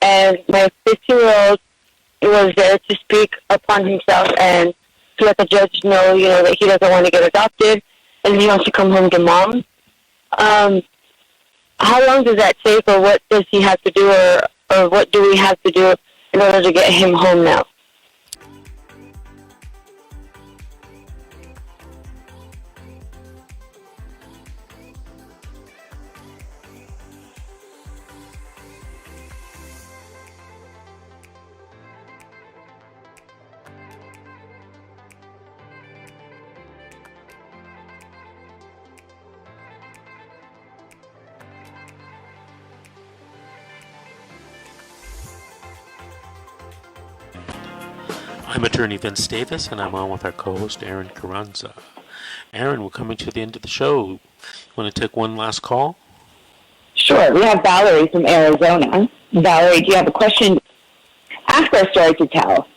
and my 15-year-old was there to speak upon himself and to let the judge know, that he doesn't want to get adopted and he wants to come home to mom. How long does that take, or what does he have to do, or what do we have to do in order to get him home now? I'm attorney Vince Davis, and I'm on with our co-host Aaron Carranza. Aaron, we're coming to the end of the show. You want to take one last call? Sure. We have Valerie from Arizona. Valerie, do you have a question? Ask our story to tell.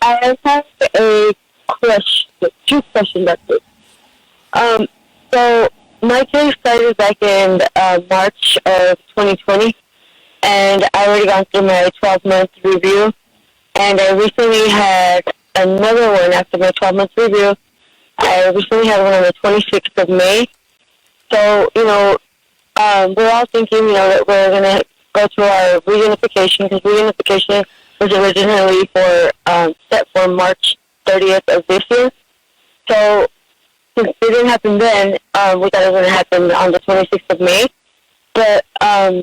I have a question, two questions actually. So my case started back in March of 2020, and I already gone through my 12-month review. And I recently had another one after my 12-month review. I recently had one on the 26th of May. So, we're all thinking, that we're going to go through our reunification, because reunification was originally set for March 30th of this year. So, since it didn't happen then, we thought it was going to happen on the 26th of May. But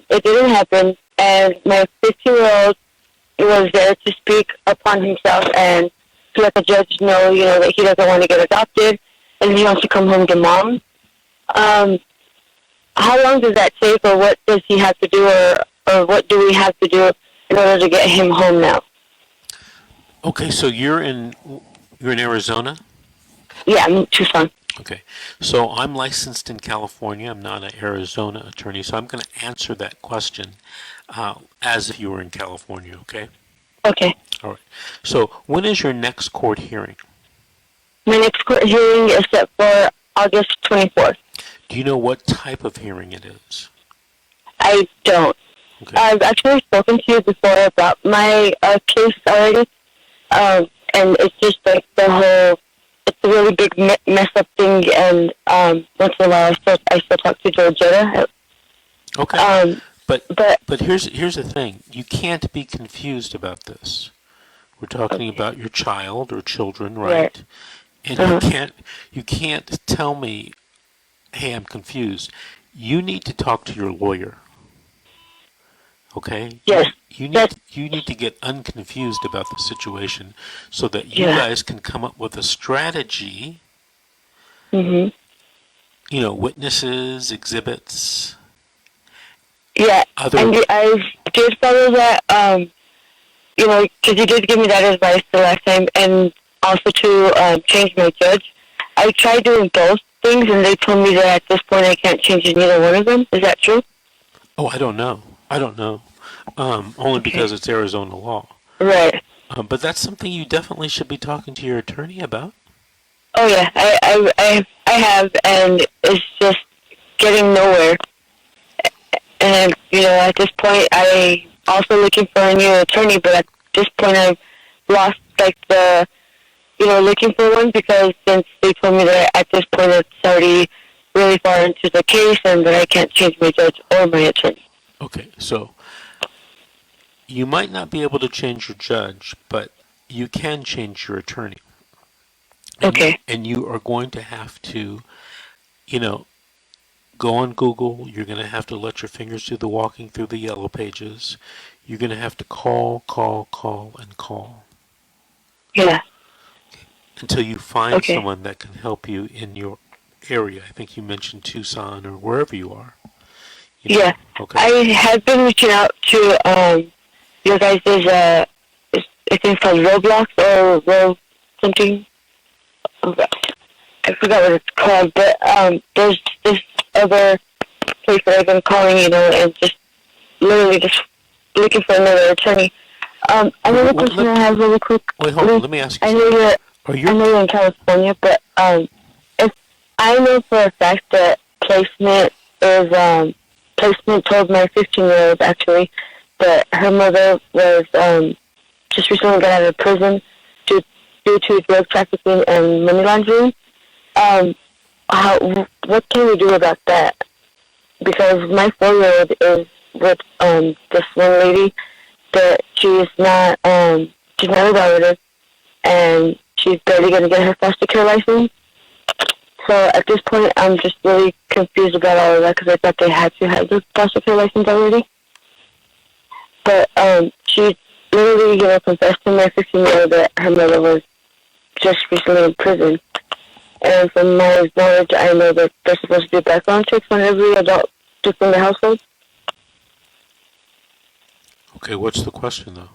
it didn't happen, and my 15-year-old was there to speak upon himself and to let the judge know, that he doesn't want to get adopted and he wants to come home to mom. How long does that take, or what does he have to do, or what do we have to do in order to get him home now? Okay, so you're in Arizona? Yeah, I'm in Tucson. Okay, so I'm licensed in California. I'm not an Arizona attorney, so I'm going to answer that question as if you were in California, okay? Okay. All right. So when is your next court hearing? My next court hearing is set for August 24th. Do you know what type of hearing it is? I don't. Okay. I've actually spoken to you before about my case already, and it's just like it's a really big mess up thing, and once in a while I still talk to Georgetta. Okay. But here's the thing. You can't be confused about this. We're talking about your child or children, right? And you can't tell me, hey, I'm confused. You need to talk to your lawyer. Okay? Yes. You need to get unconfused about the situation so that you guys can come up with a strategy. Mhm. Witnesses, exhibits. Yeah, and I did follow that, because you did give me that advice the last time, and also to change my judge. I tried doing both things, and they told me that at this point I can't change neither one of them. Is that true? Oh, I don't know. Only because it's Arizona law. Right. But that's something you definitely should be talking to your attorney about. Oh, yeah, I have, and it's just getting nowhere. And, at this point, I'm also looking for a new attorney, but at this point, I've lost, looking for one, because since they told me that at this point it's already really far into the case and that I can't change my judge or my attorney. Okay, so you might not be able to change your judge, but you can change your attorney. And you are going to have to, go on Google. You're going to have to let your fingers do the walking through the yellow pages. You're going to have to call, and call. Yeah. Until you find someone that can help you in your area. I think you mentioned Tucson or wherever you are. Yeah. Okay. I have been reaching out to your guys' I think it's called Roblox or Ro something. I forgot what it's called, but there's this other place that I've been calling, and just literally just looking for another attorney. Another question I have really quick. Wait, hold on. Let me ask you. I know you're in California, but if I know for a fact that placement told my 15-year-old actually that her mother was just recently got out of prison due to drug trafficking and money laundering. What can we do about that? Because my 4-year-old is with this one lady that she's not a relative, and she's barely going to get her foster care license. So at this point, I'm just really confused about all of that because I thought they had to have the foster care license already. But she literally, confessed to my 15-year-old that her mother was just recently in prison. And from my knowledge, I know that they're supposed to do background checks on every adult just in the household. Okay, what's the question, though?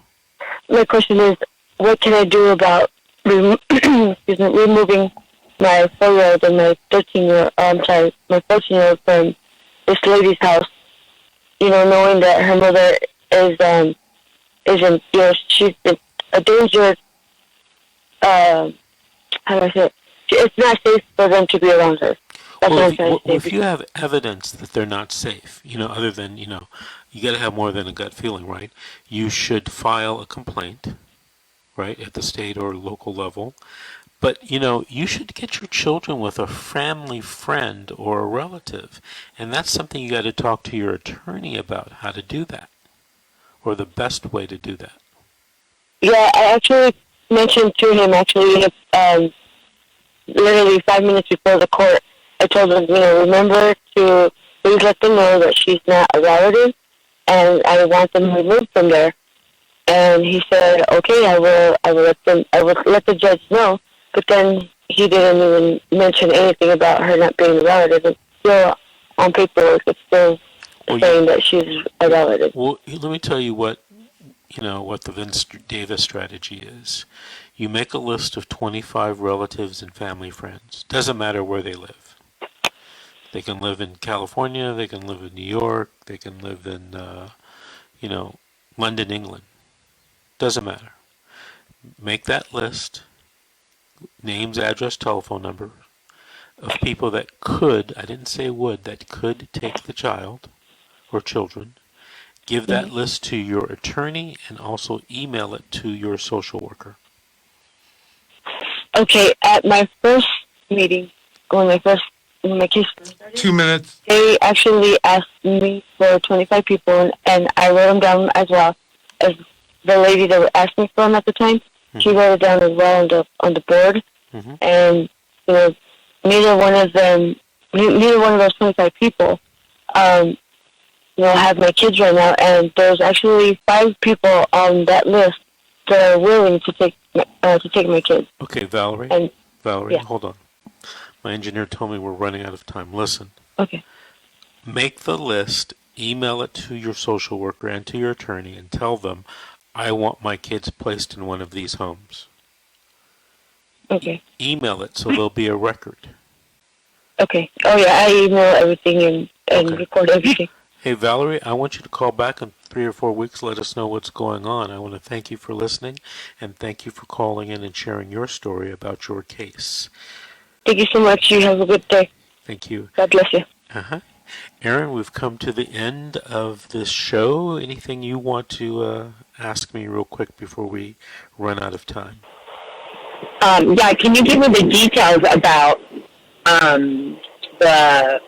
My question is, what can I do about removing my 4-year-old and my 13-year-old, my 14-year-old from this lady's house, knowing that her mother she's a danger, how do I say it? It's not safe for them to be around her. That's what I'm trying to say. If you have evidence that they're not safe, other than, you got to have more than a gut feeling, right? You should file a complaint, right, at the state or local level. But, you should get your children with a family friend or a relative. And that's something you got to talk to your attorney about, how to do that, or the best way to do that. Yeah, I actually mentioned to him, literally 5 minutes before the court, I told him, remember to please let them know that she's not a relative, and I want them removed from there. And he said, okay, I will let the judge know. But then he didn't even mention anything about her not being a relative. It's still on paperwork. It's still saying that she's a relative. Well, let me tell you what the Vince Davis strategy is. You make a list of 25 relatives and family friends. Doesn't matter where they live. They can live in California. They can live in New York. They can live in, London, England. Doesn't matter. Make that list. Names, address, telephone number of people that could, I didn't say would, that could take the child or children. Give that list to your attorney and also email it to your social worker. Okay, at my first meeting, when my case first started, 2 minutes. They actually asked me for 25 people, and I wrote them down as well as the lady that asked me for them at the time. She wrote it down as well on the board, and neither one of those 25 people, have my kids right now, and there's actually 5 people on that list that are willing to take my kids. Okay, Valerie. Valerie, hold on. My engineer told me we're running out of time. Listen. Okay. Make the list, email it to your social worker and to your attorney, and tell them, I want my kids placed in one of these homes. Okay. Email it so there'll be a record. Okay. Oh, yeah, I email everything and record everything. Hey, Valerie, I want you to call back in 3 or 4 weeks. Let us know what's going on. I want to thank you for listening, and thank you for calling in and sharing your story about your case. Thank you so much. You have a good day. Thank you. God bless you. Aaron, we've come to the end of this show. Anything you want to ask me real quick before we run out of time? Can you give me the details about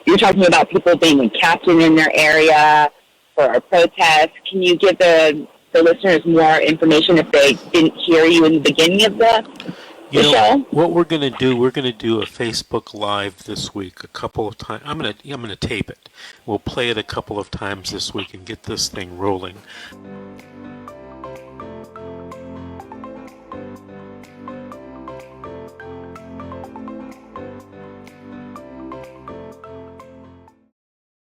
you're talking about people being a captain in their area for a protest. Can you give the listeners more information if they didn't hear you in the beginning of the show? What we're going to do a Facebook Live this week a couple of times. I'm going to tape it. We'll play it a couple of times this week and get this thing rolling.